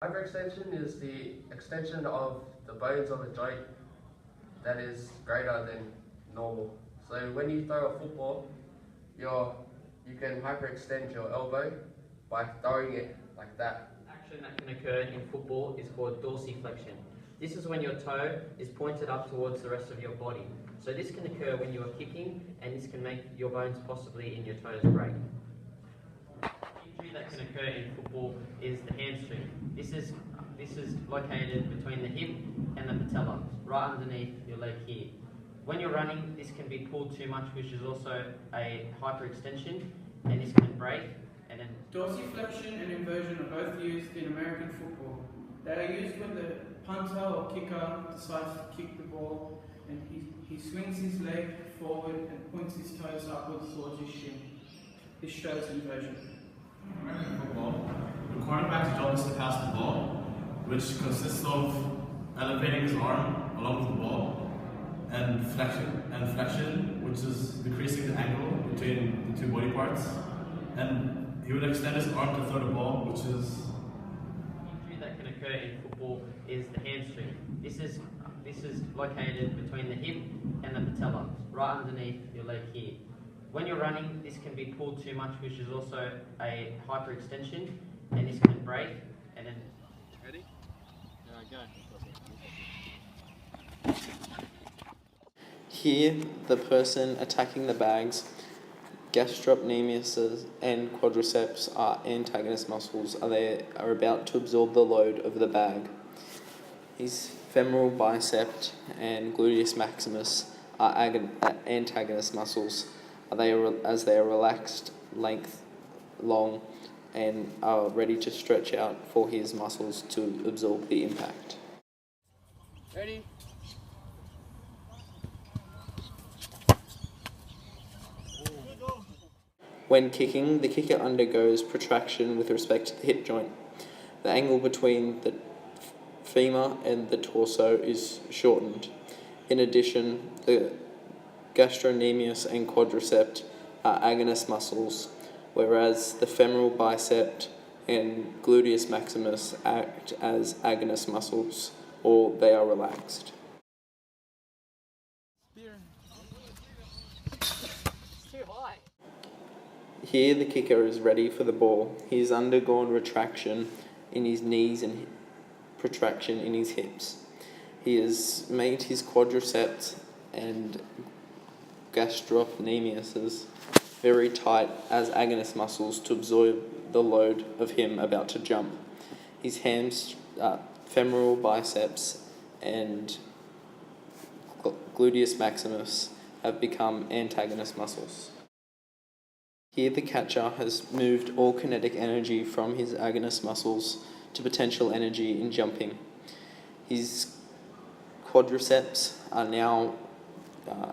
Hyperextension is the extension of the bones of a joint that is greater than normal. So when you throw a football, you can hyperextend your elbow by throwing it like that. Action that can occur in football is called dorsiflexion. This is when your toe is pointed up towards the rest of your body. So this can occur when you are kicking, and this can make your bones possibly in your toes break. Injury that can occur in football is the hamstring. This is located between the hip and the patella, right underneath your leg here. When you're running, this can be pulled too much, which is also a hyperextension, and this can break. And then dorsiflexion and inversion are both used in American football. They are used when the punter or kicker decides to kick the ball, and he swings his leg forward and points his toes upwards towards his shin. This shows inversion. In American football, the quarterback's job is to pass the ball, which consists of elevating his arm along with the ball, and flexion, which is decreasing the angle between the two body parts, and he would extend his arm to throw the ball, which is... Injury that can occur in football is the hamstring. This is located between the hip and the patella, right underneath your leg here. When you're running, this can be pulled too much, which is also a hyperextension, and this can break. And then ready? There I go. Here, the person attacking the bags, gastrocnemius and quadriceps are antagonist muscles. They are about to absorb the load of the bag. His femoral bicep and gluteus maximus are antagonist muscles. As they are relaxed, length, long, and are ready to stretch out for his muscles to absorb the impact. Ready? When kicking, the kicker undergoes protraction with respect to the hip joint. The angle between the femur and the torso is shortened. In addition, the gastrocnemius and quadriceps are agonist muscles, whereas the femoral bicep and gluteus maximus act as agonist muscles, or they are relaxed. Too high. Here the kicker is ready for the ball. He has undergone retraction in his knees and protraction in his hips. He has made his quadriceps and gastrocnemius very tight as agonist muscles to absorb the load of him about to jump. His femoral biceps and gluteus maximus have become antagonist muscles. Here the catcher has moved all kinetic energy from his agonist muscles to potential energy in jumping. His quadriceps are now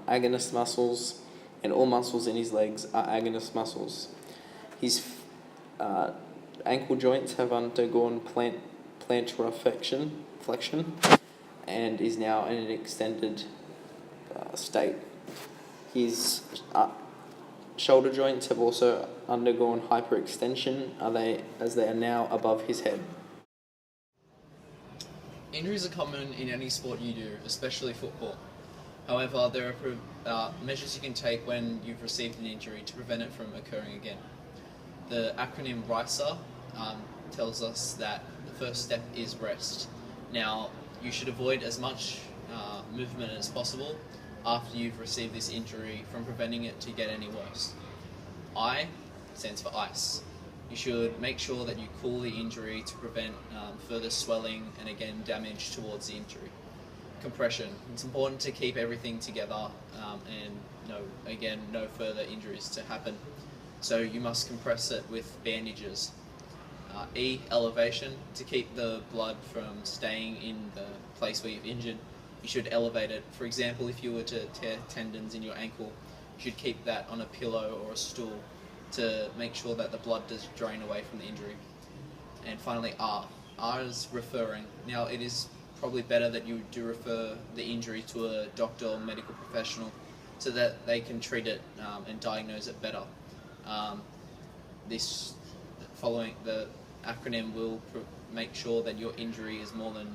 agonist muscles, and all muscles in his legs are agonist muscles. His ankle joints have undergone plantar flexion and is now in an extended state. His shoulder joints have also undergone hyperextension as they are now above his head. Injuries are common in any sport you do, especially football. However, there are measures you can take when you've received an injury to prevent it from occurring again. The acronym RISA tells us that the first step is rest. Now, you should avoid as much movement as possible after you've received this injury from preventing it to get any worse. I stands for ice. You should make sure that you cool the injury to prevent further swelling and again damage towards the injury. Compression. It's important to keep everything together and no further injuries to happen. So you must compress it with bandages. Elevation. To keep the blood from staying in the place where you've injured, you should elevate it. For example, if you were to tear tendons in your ankle, you should keep that on a pillow or a stool to make sure that the blood does drain away from the injury. And finally, R. R is referring. Now, it is probably better that you do refer the injury to a doctor or medical professional so that they can treat it and diagnose it better. This following the acronym will make sure that your injury is more than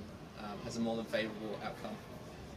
has a more than favourable outcome.